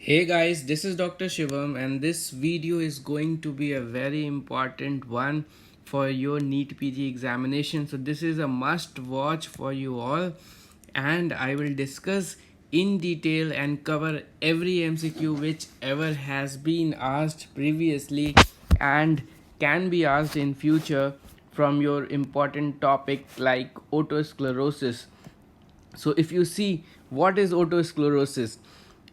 Hey guys, this is Dr. Shivam and this video is going to be a very important one for your NeetPg examination. So this is a must watch for you all and I will discuss in detail and cover every MCQ which ever has been asked previously and can be asked in future from your important topic like autosclerosis. So if you see what is autosclerosis,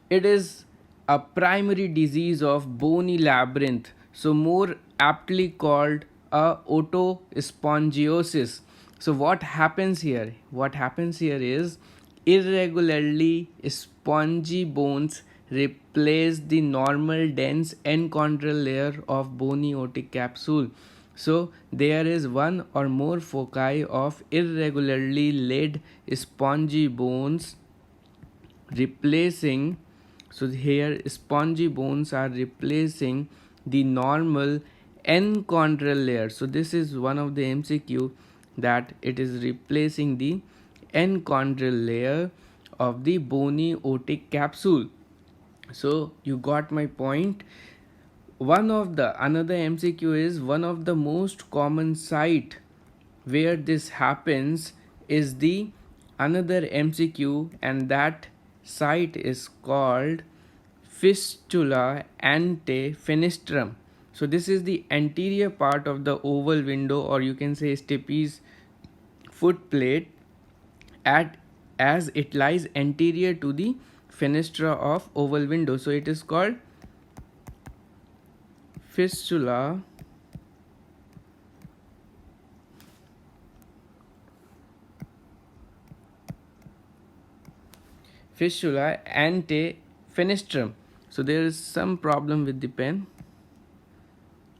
it is a primary disease of bony labyrinth, so more aptly called a autospongiosis. So what happens here? What happens here is irregularly spongy bones replace the normal dense enchondral layer of bony otic capsule. So there is one or more foci of irregularly laid spongy bones replacing. So here spongy bones are replacing the normal enchondral layer. So this is one of the MCQ, that it is replacing the enchondral layer of the bony otic capsule. So you got my point. One of the another MCQ is one of the most common site where this happens is the another MCQ, and that site is called fistula ante-fenestrum. So this is the anterior part of the oval window, or you can say Stipes foot plate, at as it lies anterior to the fenestra of oval window. So it is called fistula ante-fenestrum. So there is some problem with the pen.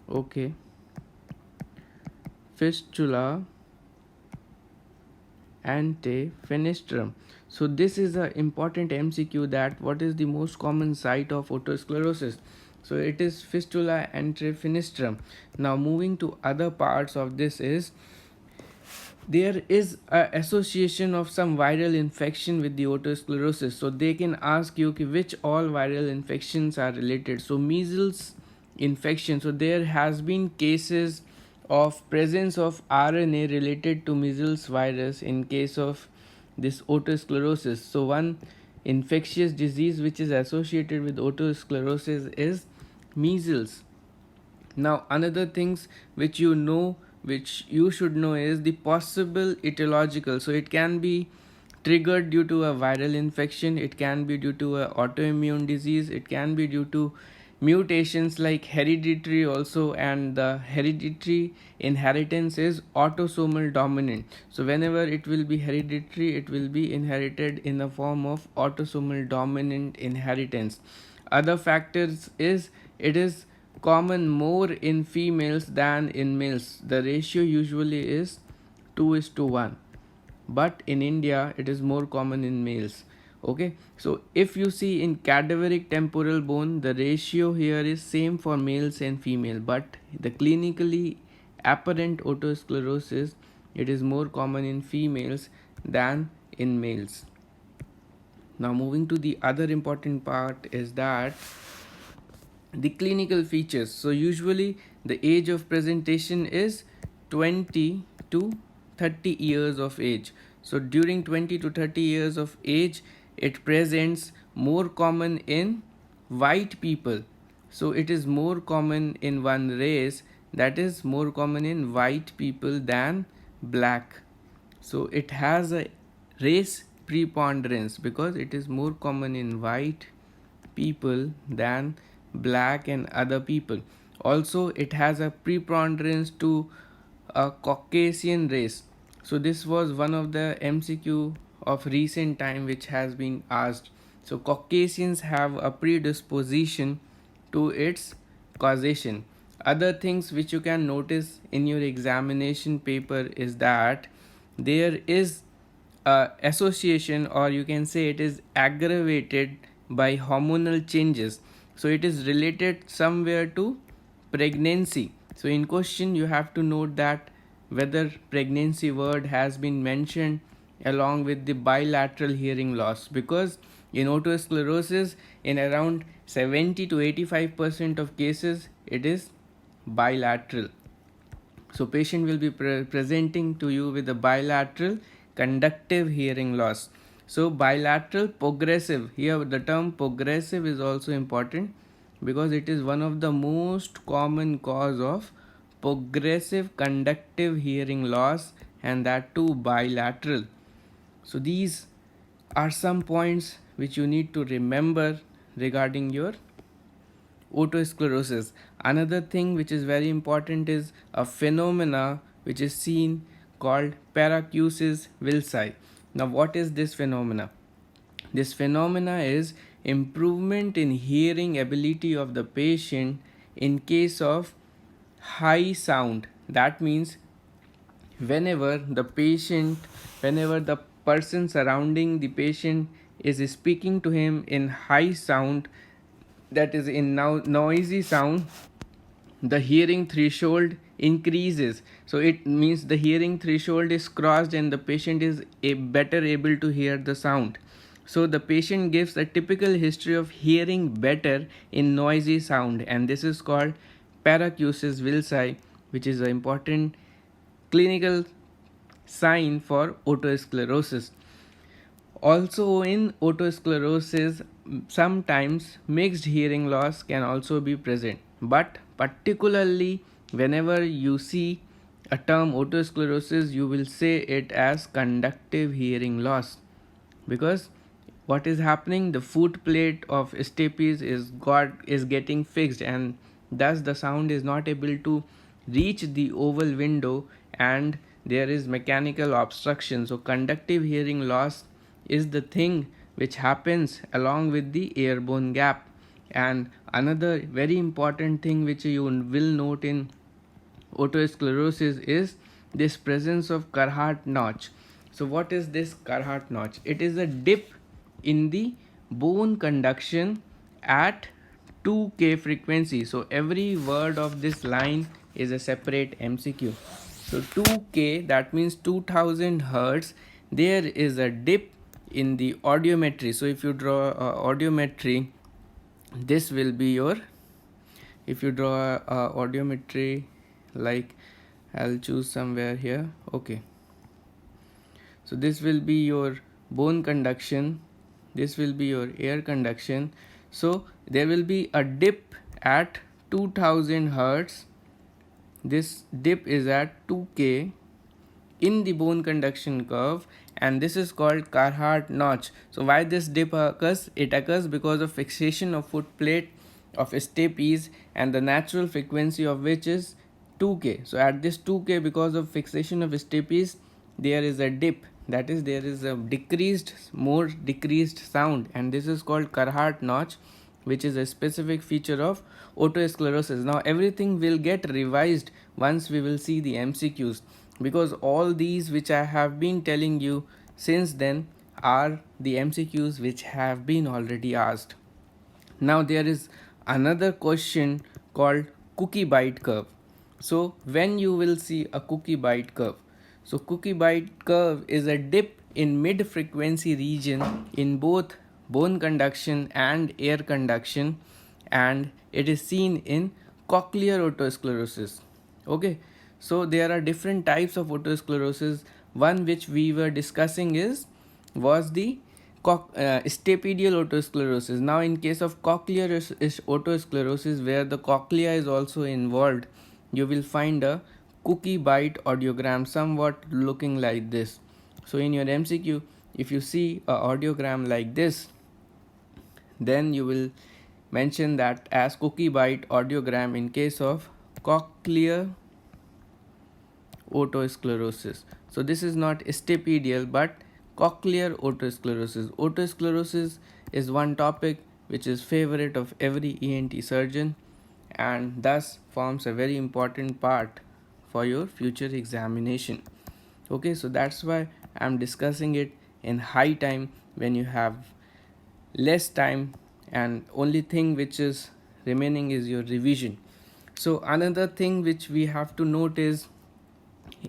Okay, fistula ante-fenestrum. So this is an important MCQ, that what is the most common site of autosclerosis. So it is fistula ante-fenestrum. Now moving to other parts of this is, there is a association of some viral infection with the autosclerosis. So they can ask you which all viral infections are related. So measles infection, so there has been cases of presence of RNA related to measles virus in case of this autosclerosis. So one infectious disease which is associated with autosclerosis is measles. Now another things which which you should know is the possible etiological. So it can be triggered due to a viral infection, it can be due to a autoimmune disease, it can be due to mutations like hereditary also, and the hereditary inheritance is autosomal dominant. So whenever it will be hereditary, it will be inherited in the form of autosomal dominant inheritance. Other factors is, it is common more in females than in males. The ratio usually is 2:1, but in India it is more common in males. Okay, so if you see in cadaveric temporal bone, the ratio here is same for males and female, but the clinically apparent autosclerosis, it is more common in females than in males. Now moving to the other important part is that the clinical features. So usually the age of presentation is 20 to 30 years of age. So during 20 to 30 years of age, it presents more common in white people. So it is more common in one race, that is more common in white people than black. So it has a race preponderance because it is more common in white people than black and other people. Also it has a preponderance to a Caucasian race. So this was one of the MCQ of recent time which has been asked. So Caucasians have a predisposition to its causation. Other things which you can notice in your examination paper is that there is a association, or you can say it is aggravated by hormonal changes. So it is related somewhere to pregnancy. So in question you have to note that whether pregnancy word has been mentioned along with the bilateral hearing loss, because In otosclerosis, in around 70 to 85% of cases, it is bilateral. So patient will be presenting to you with a bilateral conductive hearing loss. So bilateral progressive, here the term progressive is also important because it is one of the most common cause of progressive conductive hearing loss, and that too bilateral. So these are some points which you need to remember regarding your otosclerosis. Another thing which is very important is a phenomena which is seen called paracusis wilsi. Now what is this phenomena? This phenomena is improvement in hearing ability of the patient in case of high sound. That means whenever the person surrounding the patient is speaking to him in high sound, that is in now noisy sound, the hearing threshold increases. So it means the hearing threshold is crossed and the patient is better able to hear the sound. So the patient gives a typical history of hearing better in noisy sound, and this is called paracusis wilsi, which is an important clinical sign for otosclerosis. Also, in otosclerosis, sometimes mixed hearing loss can also be present, but particularly whenever you see a term otosclerosis, you will say it as conductive hearing loss, because what is happening, the foot plate of stapes is getting fixed, and thus the sound is not able to reach the oval window, and there is mechanical obstruction. So conductive hearing loss is the thing which happens along with the airborne gap. And another very important thing which you will note in otosclerosis is this presence of Carhart notch. So what is this Carhart notch? It is a dip in the bone conduction at 2K frequency. So every word of this line is a separate MCQ. So 2K, that means 2000 hertz. There is a dip in the audiometry. So if you draw audiometry, this will be your, if you draw audiometry, like I'll choose somewhere here. Okay, so this will be your bone conduction, this will be your air conduction. So there will be a dip at 2000 hertz. This dip is at 2K in the bone conduction curve, and this is called Carhart notch. So why this dip occurs? It occurs because of fixation of foot plate of stapes, and the natural frequency of which is 2K. So at this 2K, because of fixation of stapes, there is a dip, that is there is a more decreased sound, and this is called Carhart notch, which is a specific feature of otosclerosis. Now everything will get revised once we will see the MCQs, because all these which I have been telling you since then are the MCQs which have been already asked. Now there is another question called cookie bite curve. So when you will see a cookie bite curve, so cookie bite curve is a dip in mid frequency region in both bone conduction and air conduction, and it is seen in cochlear otosclerosis. Okay, so there are different types of otosclerosis. One which we were discussing was the stapedial otosclerosis. Now in case of cochlear otosclerosis, where the cochlea is also involved, you will find a cookie bite audiogram somewhat looking like this. So in your MCQ, if you see a audiogram like this, then you will mention that as cookie bite audiogram in case of cochlear otosclerosis. So this is not stapedial but cochlear otosclerosis. Otosclerosis is one topic which is favorite of every ENT surgeon, and thus forms a very important part for your future examination. Okay, so that's why I'm discussing it in high time when you have less time, and only thing which is remaining is your revision. So another thing which we have to note is,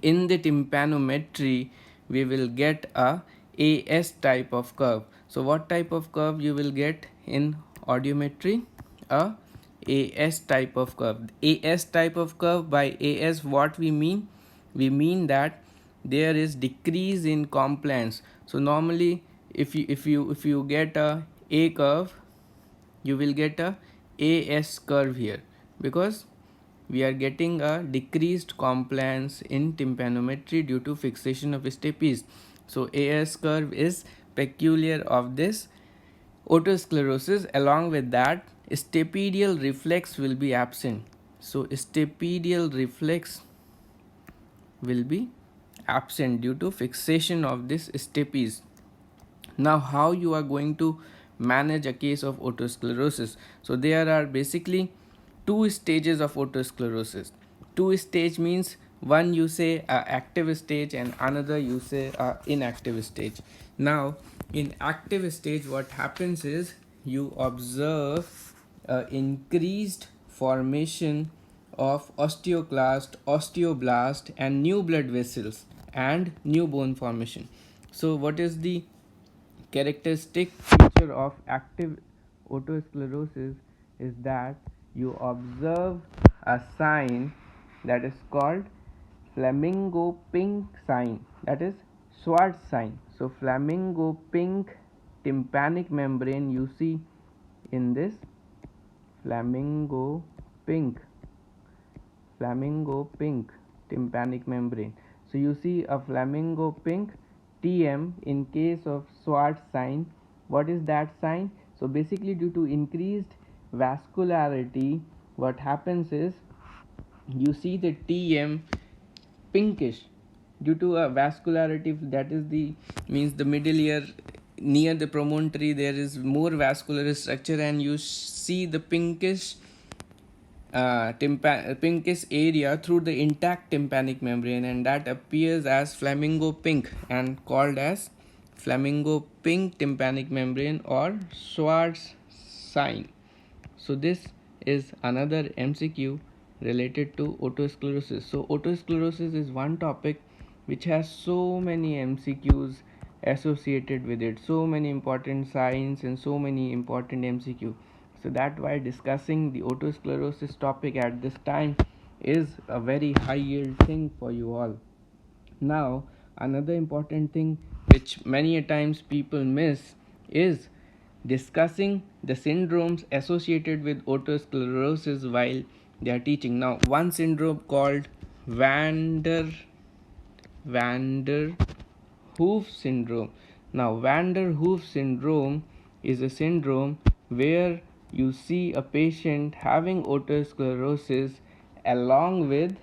in the tympanometry we will get a AS type of curve. So what type of curve you will get in audiometry? A AS type of curve. AS type of curve, by AS what we mean? We mean that there is decrease in compliance. So normally if you get a curve, you will get a AS curve here, because we are getting a decreased compliance in tympanometry due to fixation of stapes. So AS curve is peculiar of this otosclerosis. Along with that, stapedial reflex will be absent. So stapedial reflex will be absent due to fixation of this stapes. Now how you are going to manage a case of otosclerosis? So there are basically two stages of otosclerosis. Two stage means one you say active stage and another you say inactive stage. Now in active stage what happens is you observe increased formation of osteoclast, osteoblast and new blood vessels and new bone formation. So what is the characteristic feature of active otosclerosis? Is that you observe a sign that is called flamingo pink sign, that is Schwartz sign. So flamingo pink tympanic membrane you see in this flamingo pink tympanic membrane. So you see a flamingo pink TM in case of Schwartz sign. What is that sign? So basically due to increased vascularity, what happens is you see the TM pinkish due to a vascularity, that is the means the middle ear near the promontory there is more vascular structure and you see the pinkish pinkish area through the intact tympanic membrane, and that appears as flamingo pink and called as flamingo pink tympanic membrane or Schwartz sign. So this is another MCQ related to otosclerosis. So otosclerosis is one topic which has so many MCQs associated with it, so many important signs and so many important MCQ. So that why discussing the otosclerosis topic at this time is a very high yield thing for you all. Now another important thing which many a times people miss is discussing the syndromes associated with otosclerosis while they are teaching. Now one syndrome called van der Hoof syndrome. Now van der Hoof syndrome is a syndrome where you see a patient having otosclerosis along with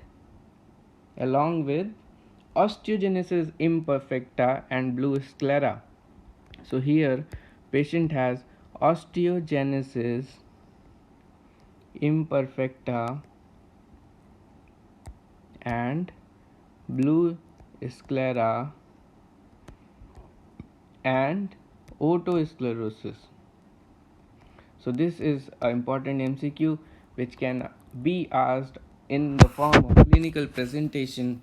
osteogenesis imperfecta and blue sclera. So here patient has osteogenesis imperfecta and blue sclera and otosclerosis. So this is an important MCQ which can be asked in the form of clinical presentation,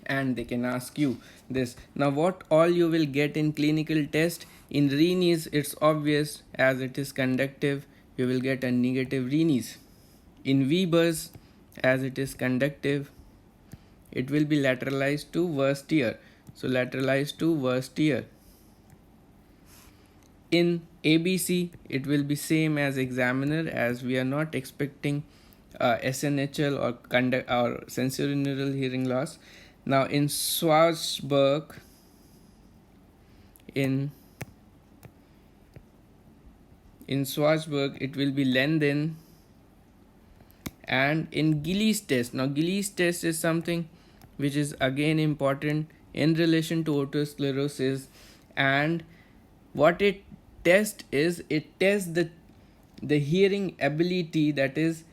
and they can ask you this. Now what all you will get in clinical test? In Renes it's obvious, as it is conductive you will get a negative Renes. In Weber's, as it is conductive, it will be lateralized to worst ear. So lateralized to worst ear. In ABC it will be same as examiner, as we are not expecting SNHL or sensorineural hearing loss. Now in Schwarzberg, in Schwarzberg it will be Lenden. And in Gillies test, now Gillies test is something which is again important in relation to otosclerosis, and what it tests is it tests the hearing ability, that is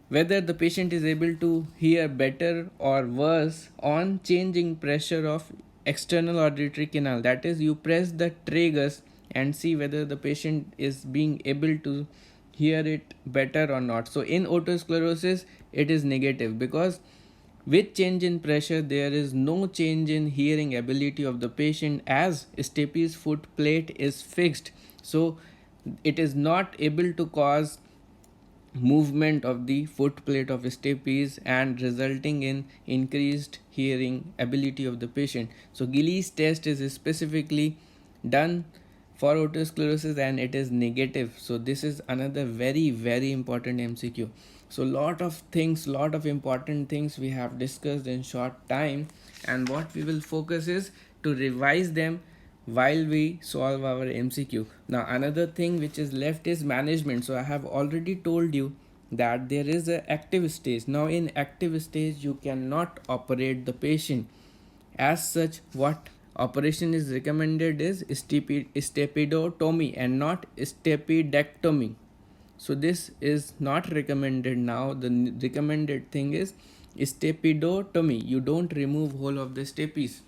whether the patient is able to hear better or worse on changing pressure of external auditory canal. That is, you press the tragus and see whether the patient is being able to hear it better or not. So in otosclerosis it is negative, because With change in pressure, there is no change in hearing ability of the patient as stapes foot plate is fixed. So it is not able to cause movement of the foot plate of stapes and resulting in increased hearing ability of the patient. So Gillies test is specifically done for otosclerosis and it is negative. So this is another very important MCQ. So lot of important things we have discussed in short time, and what we will focus is to revise them while we solve our MCQ. Now another thing which is left is management. So I have already told you that there is a active stage. Now in active stage you cannot operate the patient. As such, what operation is recommended is stepidotomy and not stapedectomy. So this is not recommended now. The recommended thing is stepidotomy. You don't remove whole of the stapes.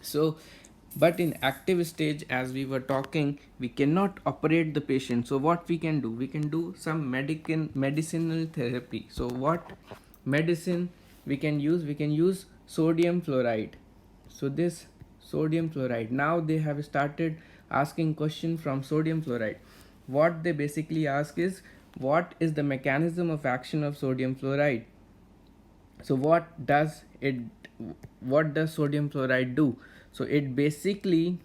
So but in active stage, as we were talking, we cannot operate the patient. So what we can do? We can do some medicinal therapy. So what medicine we can use? We can use sodium fluoride. So this sodium fluoride, now they have started asking question from sodium fluoride. What they basically ask is, what is the mechanism of action of sodium fluoride? So what does sodium fluoride do? So it basically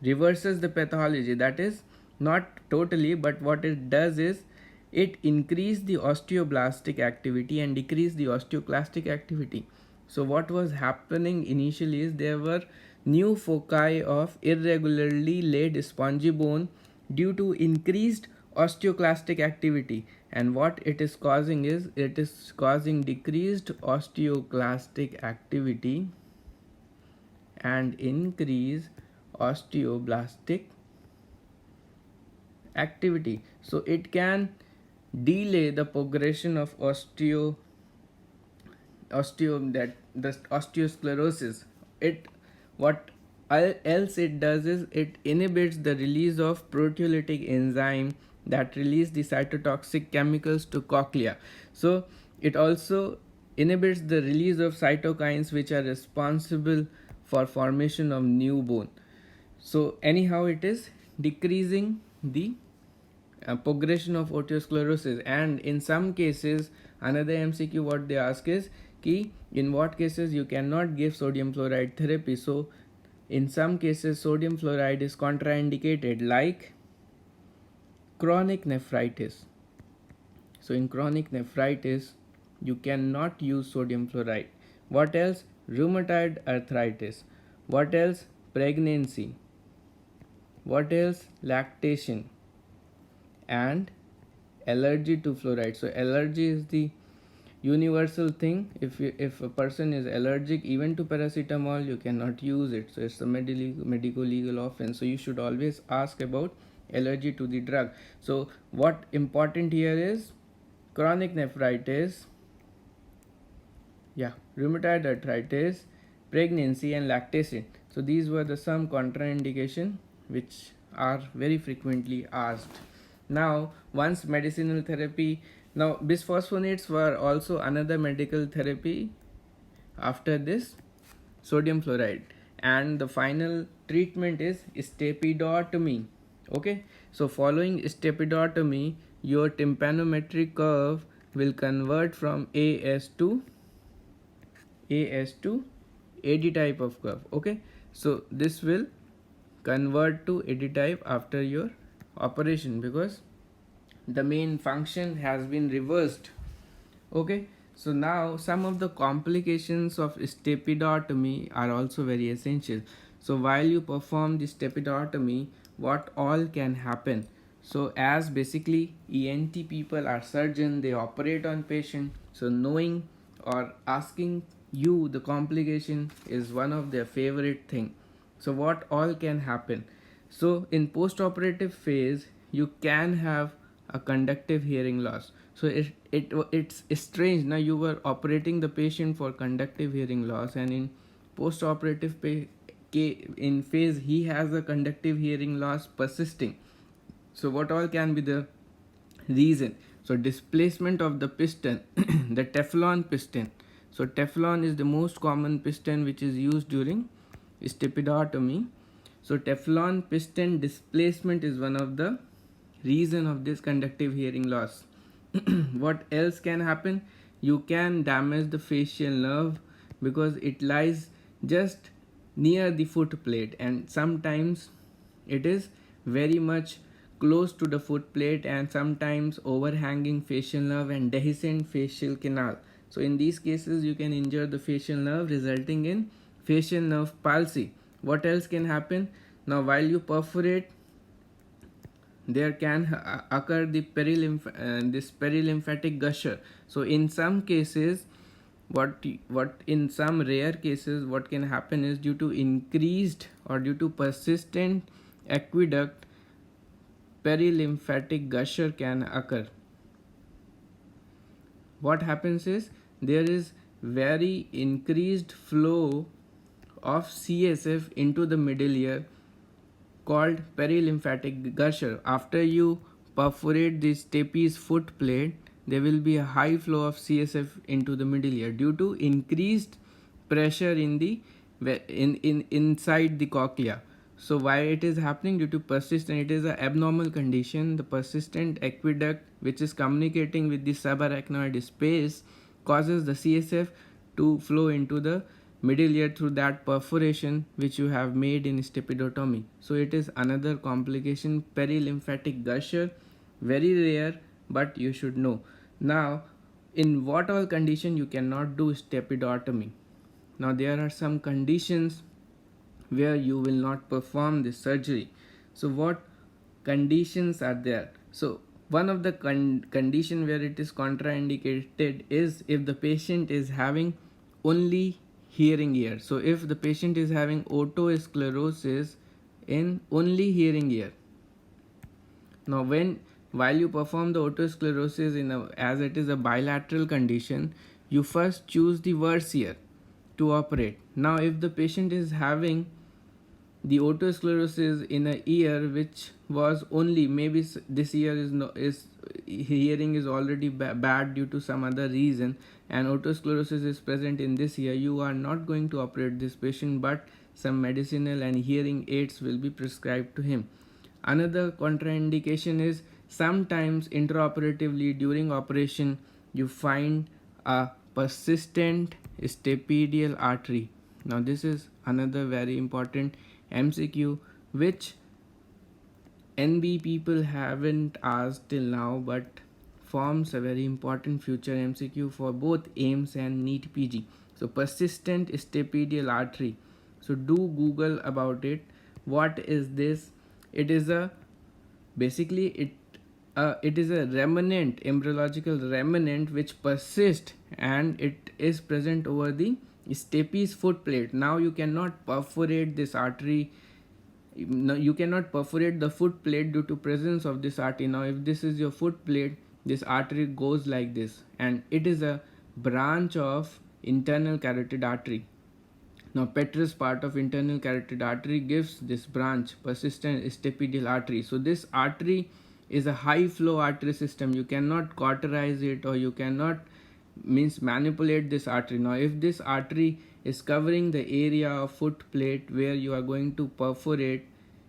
reverses the pathology. That is, not totally, but what it does is it increase the osteoblastic activity and decrease the osteoclastic activity. So what was happening initially is there were new foci of irregularly laid spongy bone due to increased osteoclastic activity, and what it is causing is it is causing decreased osteoclastic activity and increase osteoblastic activity. So it can delay the progression of osteosclerosis. It what else it does is it inhibits the release of proteolytic enzyme that release the cytotoxic chemicals to cochlea. So it also inhibits the release of cytokines which are responsible for formation of new bone. So anyhow, it is decreasing the progression of osteosclerosis. And in some cases, another MCQ what they ask is ki in what cases you cannot give sodium fluoride therapy. So in some cases sodium fluoride is contraindicated, like chronic nephritis. So in chronic nephritis you cannot use sodium fluoride. What else? Rheumatoid arthritis. What else? Pregnancy. What else? Lactation and allergy to fluoride. So allergy is the universal thing. If a person is allergic even to paracetamol, you cannot use it. So it's a medico legal offense. So you should always ask about allergy to the drug. So what important here is chronic nephritis, rheumatoid arthritis, pregnancy and lactation. So these were the some contraindication which are very frequently asked. Now once medicinal therapy, now bisphosphonates were also another medical therapy after this sodium fluoride, and the final treatment is stepidotomy. Okay, so following stepidotomy your tympanometric curve will convert from AS to AD type of curve. Okay, so this will convert to AD type after your operation because the main function has been reversed. Okay, so now some of the complications of stepidotomy are also very essential. So while you perform the stepidotomy, what all can happen? So as basically ENT people are surgeon, they operate on patient, so knowing or asking you the complication is one of their favorite thing. So what all can happen? So in post-operative phase you can have a conductive hearing loss. So it's strange. Now you were operating the patient for conductive hearing loss, and in post-operative in phase he has a conductive hearing loss persisting. So what all can be the reason? So displacement of the piston, the Teflon piston. So Teflon is the most common piston which is used during stepidotomy. So Teflon piston displacement is one of the reason of this conductive hearing loss. What else can happen? You can damage the facial nerve because it lies just near the foot plate, and sometimes it is very much close to the foot plate, and sometimes overhanging facial nerve and dehiscent facial canal. So in these cases you can injure the facial nerve, resulting in facial nerve palsy. What else can happen? Now while you perforate, there can occur the this perilymphatic gusher. So in some cases, what in some rare cases what can happen is, due to increased or due to persistent aqueduct, perilymphatic gusher can occur. What happens is, there is very increased flow of CSF into the middle ear, called perilymphatic gusher. After you perforate the stapes foot plate, there will be a high flow of CSF into the middle ear due to increased pressure in the inside the cochlea. So why it is happening? Due to persistent, it is an abnormal condition. The persistent aqueduct which is communicating with the subarachnoid space causes the CSF to flow into the middle ear through that perforation which you have made in stepidotomy. So it is another complication, perilymphatic gusher, very rare, but you should know. Now, in what all condition you cannot do stepidotomy? Now there are some conditions where you will not perform this surgery. So what conditions are there? So one of the condition where it is contraindicated is if the patient is having only hearing ear. So if the patient is having otosclerosis in only hearing ear. Now while you perform the otosclerosis as it is a bilateral condition, you first choose the worse ear to operate. Now if the patient is having the otosclerosis in a ear which was only, maybe this ear is hearing is already bad due to some other reason, and otosclerosis is present in this ear, you are not going to operate this patient, but some medicinal and hearing aids will be prescribed to him. Another contraindication is, sometimes intraoperatively during operation you find a persistent stapedial artery. Now this is another very important MCQ which NB people haven't asked till now, but forms a very important future MCQ for both AIMS and NeetPg. So persistent stapedial artery. So do Google about it. What is this? It is a basically it is a remnant, embryological remnant which persists, and it is present over the stapes foot plate. Now you cannot perforate this artery. Now you cannot perforate the foot plate due to presence of this artery. Now if this is your foot plate, this artery goes like this, and it is a branch of internal carotid artery. Now petrous part of internal carotid artery gives this branch, persistent stapedial artery. So this artery is a high flow artery system. You cannot cauterize it, or you cannot manipulate this artery. Now if this artery is covering the area of foot plate where you are going to perforate,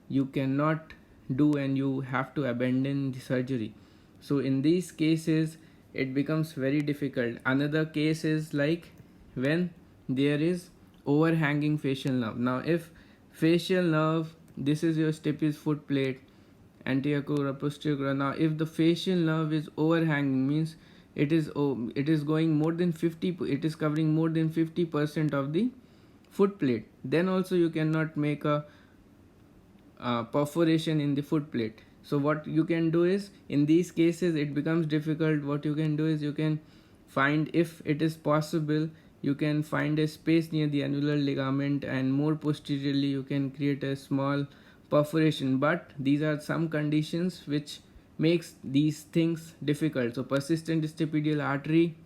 you cannot do, and you have to abandon the surgery. So in these cases it becomes very difficult. Another case is like when there is overhanging facial nerve. Now if facial nerve, this is your stapes foot plate, anterior crura, posterior crura. Now if the facial nerve is overhanging, means it is going more than 50, it is covering more than 50% of the foot plate, then also you cannot make a perforation in the foot plate. So what you can do is, in these cases it becomes difficult. What you can do is, you can find, if it is possible, you can find a space near the annular ligament, and more posteriorly you can create a small perforation. But these are some conditions which makes these things difficult. So persistent stapedial artery,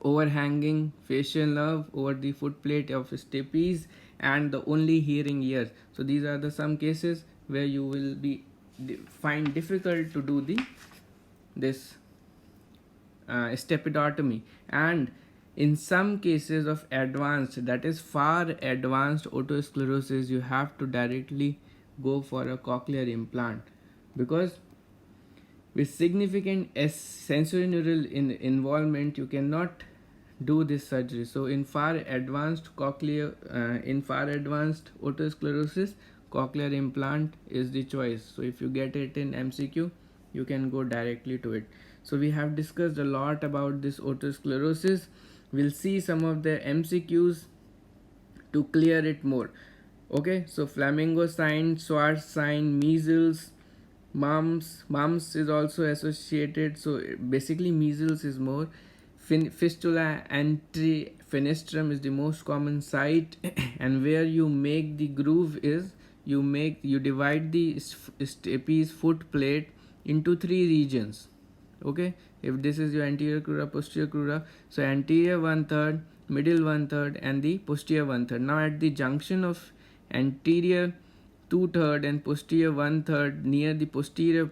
overhanging facial nerve over the foot plate of stapes, and the only hearing ear. So these are the some cases where you will be find difficult to do this stepidotomy. And In some cases of advanced, that is far advanced otosclerosis, you have to directly go for a cochlear implant, because with significant sensorineural involvement you cannot do this surgery. So in far advanced otosclerosis, cochlear implant is the choice. So if you get it in MCQ, you can go directly to it. So we have discussed a lot about this otosclerosis. We'll see some of the MCQs to clear it more. Okay, so flamingo sign, Schwartz sign, measles, mumps is also associated. So basically measles is more. Fistula antrifenestrum is the most common site and where you make the groove is you divide the stapes foot plate into 3 regions. Okay, if this is your anterior crura, posterior crura, so anterior 1/3, middle 1/3 and the posterior 1/3. Now at the junction of anterior 2/3 and posterior 1/3, near the posterior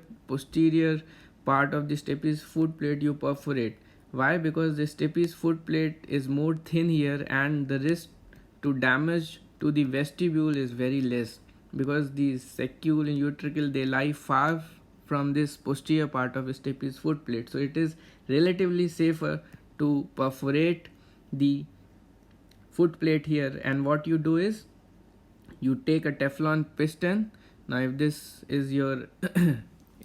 part of the stapes foot plate, you perforate. Why? Because the stapes foot plate is more thin here and the risk to damage to the vestibule is very less, because the saccule and utricle, they lie far from this posterior part of stapes foot plate. So it is relatively safer to perforate the foot plate here. And what you do is you take a Teflon piston. Now if this is your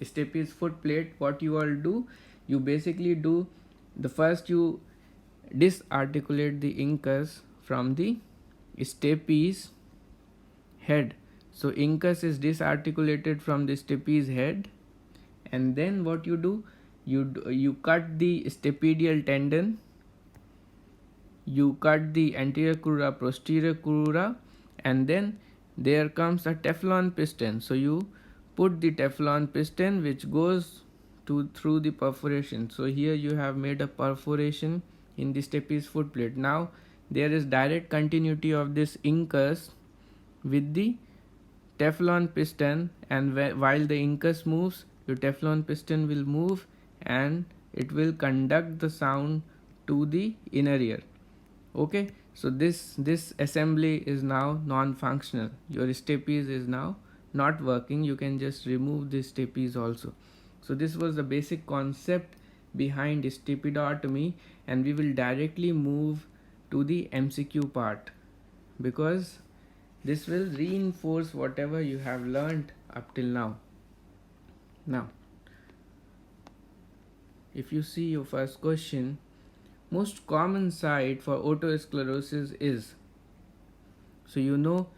stapes foot plate, what you all do, you basically do the first you disarticulate the incus from the stapes head. So incus is disarticulated from the stapes head, and then what you do, you cut the stapedial tendon, you cut the anterior crura, posterior crura, and then there comes a Teflon piston. So you put the Teflon piston which goes through the perforation. So here you have made a perforation in the stapes foot plate. Now there is direct continuity of this incus with the Teflon piston, and while the incus moves, your Teflon piston will move and it will conduct the sound to the inner ear. Okay, so this assembly is now non-functional. Your stapes is now not working. You can just remove the stapes also. So this was the basic concept behind stapedotomy, and we will directly move to the MCQ part, because this will reinforce whatever you have learned up till now. Now, if you see your first question, most common site for otosclerosis is, so you know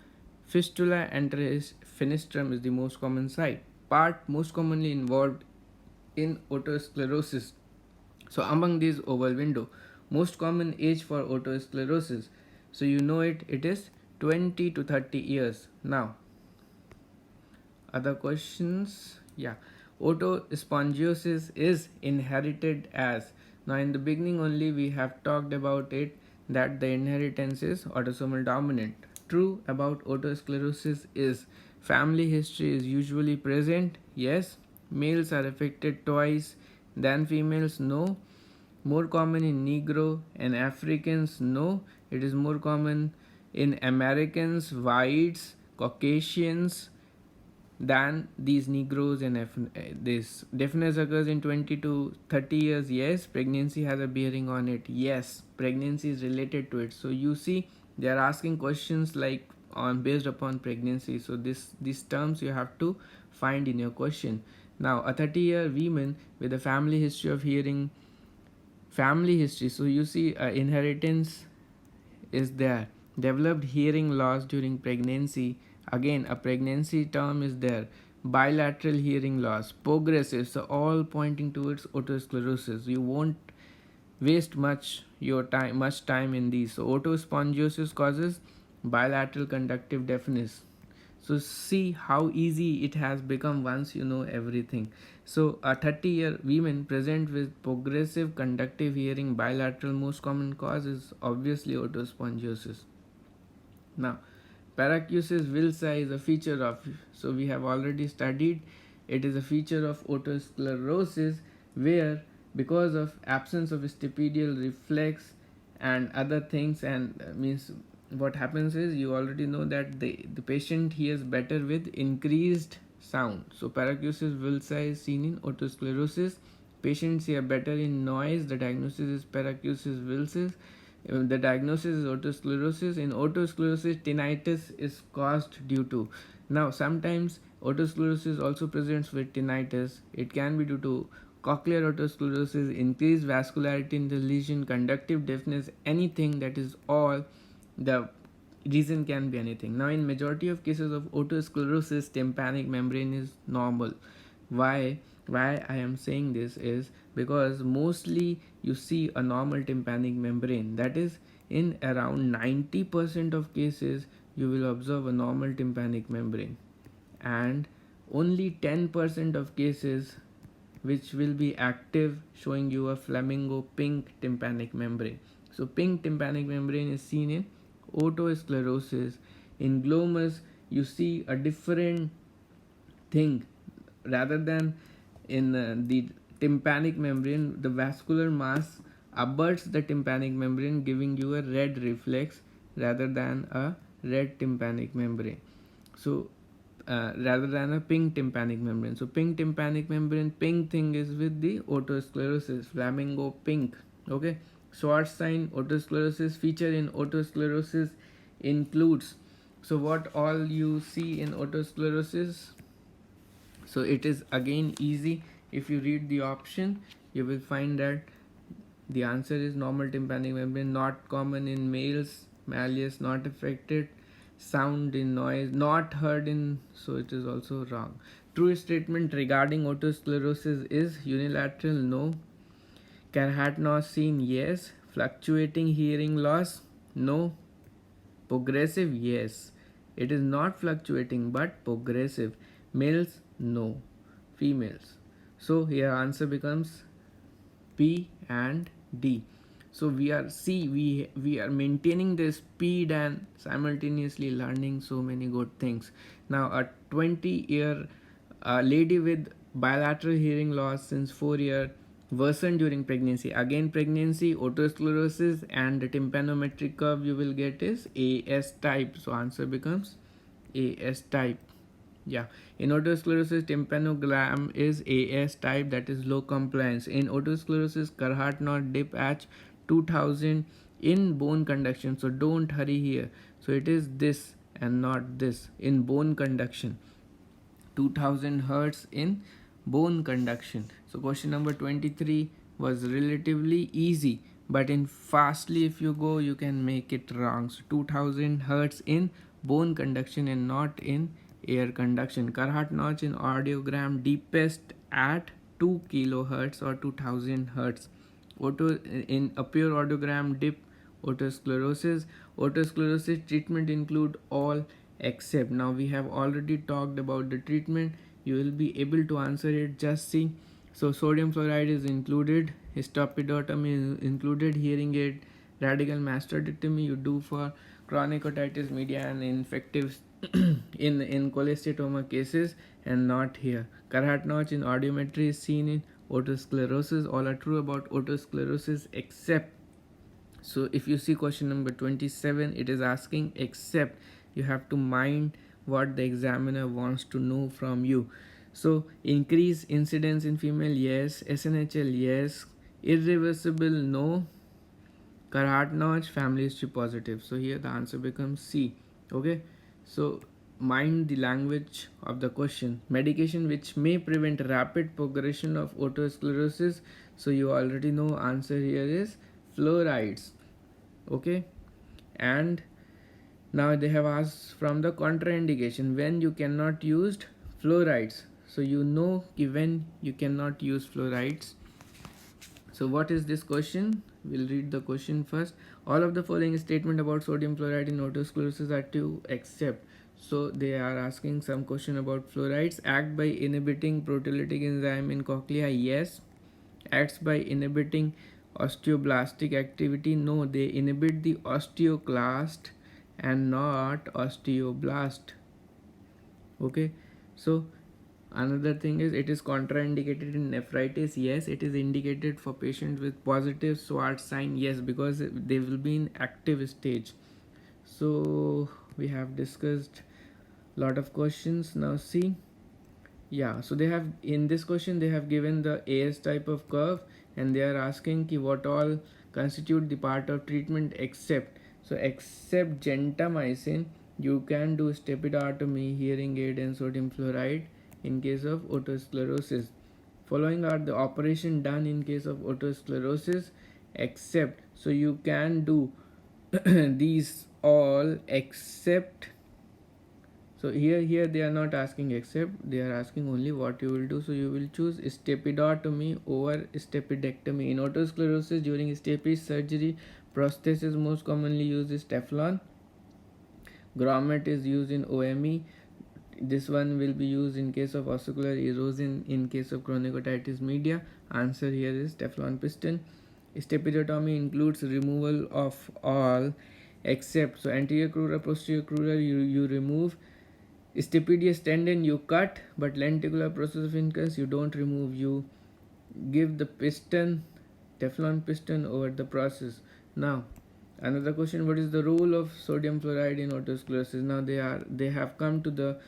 fistula antrifenestrum is the most common site, part most commonly involved in otosclerosis. So among these, oval window, most common age for otosclerosis, so you know it is 20 to 30 years. Now other questions, yeah, otospongiosis is inherited as. Now in the beginning only we have talked about it, that the inheritance is autosomal dominant. True about otosclerosis is family history is usually present. Yes. Males are affected twice than females. No. More common in Negro and Africans. No. It is more common in Americans, whites, Caucasians than these Negroes and this deafness occurs in 20 to 30 years. Yes. Pregnancy has a bearing on it. Yes. Pregnancy is related to it. So you see they are asking questions like based upon pregnancy. So these terms you have to find in your question. Now a 30-year woman with a family history of hearing, so you see inheritance is there. Developed hearing loss during pregnancy, again a pregnancy term is there. Bilateral hearing loss, progressive, so all pointing towards otosclerosis. You won't waste much time in these. So otospongiosis causes bilateral conductive deafness. So see how easy it has become once you know everything. So a 30-year woman present with progressive conductive hearing, bilateral, most common cause is obviously otospongiosis. Now paracusis vilsi is a feature of, so we have already studied, it is a feature of otosclerosis where because of absence of stapedial reflex and other things, and means what happens is, you already know that the patient hears better with increased sound. So paracusis villi is seen in otosclerosis. Patients hear better in noise. The diagnosis is paracusis villi. The diagnosis is otosclerosis. In otosclerosis, tinnitus is caused due to. Now, sometimes otosclerosis also presents with tinnitus. It can be due to cochlear otosclerosis, increased vascularity in the lesion, conductive deafness, anything. That is all. The reason can be anything. Now, in majority of cases of otosclerosis, tympanic membrane is normal. Why I am saying this is because mostly you see a normal tympanic membrane. That is, in around 90% of cases you will observe a normal tympanic membrane, and only 10% of cases which will be active, showing you a flamingo pink tympanic membrane. So pink tympanic membrane is seen in otosclerosis. In glomus you see a different thing. Rather than in the tympanic membrane, the vascular mass abuts the tympanic membrane, giving you a red reflex rather than a red tympanic membrane. So rather than a pink tympanic membrane. So pink tympanic membrane, pink thing is with the otosclerosis, flamingo pink. Okay. Schwartz sign otosclerosis. Feature in otosclerosis includes, so what all you see in otosclerosis. So it is again easy. If you read the option, you will find that the answer is normal tympanic membrane, not common in males, malleus not affected, sound in noise, not heard in, so it is also wrong. True statement regarding otosclerosis is unilateral, no. Carhatnos seen, yes. Fluctuating hearing loss, no. Progressive, yes. It is not fluctuating but progressive. Males, no. Females. So here answer becomes P and D. So we are maintaining the speed and simultaneously learning so many good things. Now a 20-year lady with bilateral hearing loss since 4 years worsened during pregnancy. Again pregnancy, otosclerosis, and the tympanometric curve you will get is AS type. So answer becomes AS type. Yeah, in otosclerosis tympanogram is AS type, that is low compliance. In otosclerosis Carhart-Knot dip at 2000 in bone conduction. So don't hurry here. So it is this and not this in bone conduction. 2000 hertz in bone conduction. So question number 23 was relatively easy, but in fastly if you go you can make it wrong. So 2000 hertz in bone conduction and not in air conduction. Carhart notch in audiogram deepest at 2 kilohertz or 2000 hertz. In a pure audiogram dip otosclerosis. Otosclerosis treatment include all except. Now we have already talked about the treatment. You will be able to answer it. Just see. So sodium fluoride is included, histopodotomy is included, hearing aid, radical mastectomy you do for chronic otitis media and infective in cholesteatoma cases, and not here. Carhart notch in audiometry is seen in otosclerosis. All are true about otosclerosis except. So if you see question number 27, it is asking except. You have to mind what the examiner wants to know from you. So increase incidence in female, yes. SNHL, yes. Irreversible, no. Carhart notch, family history positive. So here the answer becomes C. Okay. So mind the language of the question. Medication which may prevent rapid progression of otosclerosis. So you already know answer here is fluorides. Okay. And now they have asked from the contraindication when you cannot use fluorides. So you know when you cannot use fluorides. So what is this question? We'll read the question first. All of the following statement about sodium fluoride in otosclerosis are true except. So they are asking some question about fluorides. Act by inhibiting proteolytic enzyme in cochlea, yes. Acts by inhibiting osteoblastic activity, no. They inhibit the osteoclast and not osteoblast. Okay. So Another thing is, it is contraindicated in nephritis. Yes, it is indicated for patients with positive SWOT sign. Yes, because they will be in active stage. So we have discussed lot of questions. Now see, yeah, so they have, in this question they have given the AS type of curve, and they are asking ki what all constitute the part of treatment except. So except gentamicin, you can do stepidotomy, hearing aid, and sodium fluoride in case of otosclerosis. Following are the operation done in case of otosclerosis except. So you can do these all except. So here they are not asking except, they are asking only what you will do. So you will choose stepidotomy over stapedectomy. In otosclerosis, during stapes surgery, prosthesis most commonly used is Teflon. Grommet is used in OME. This one will be used in case of ossicular erosion in case of chronic otitis media. Answer here is Teflon piston. Stepidotomy includes removal of all except, so anterior crural, posterior crural you remove. Stapedius tendon you cut, but lenticular process of incus you don't remove. You give the piston, Teflon piston, over the process. Now another question, what is the role of sodium fluoride in otosclerosis? Now they have come to the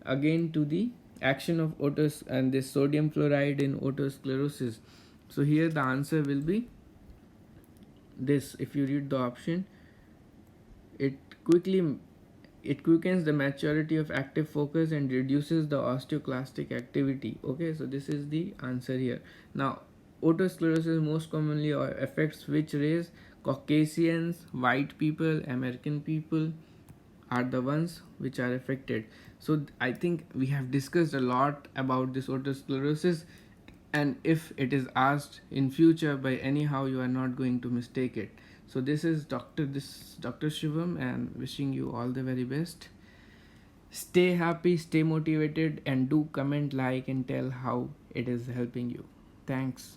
again to the action of otos and this sodium fluoride in otosclerosis. So here the answer will be this. If you read the option, it quickly, it quickens the maturity of active focus and reduces the osteoclastic activity. Okay, so this is the answer here. Now otosclerosis most commonly affects which race? Caucasians, white people, American people are the ones which are affected. So I think we have discussed a lot about this otosclerosis, and if it is asked in future by anyhow, you are not going to mistake it. So this is Dr. Shivam, and wishing you all the very best. Stay happy, stay motivated, and do comment, like, and tell how it is helping you. Thanks.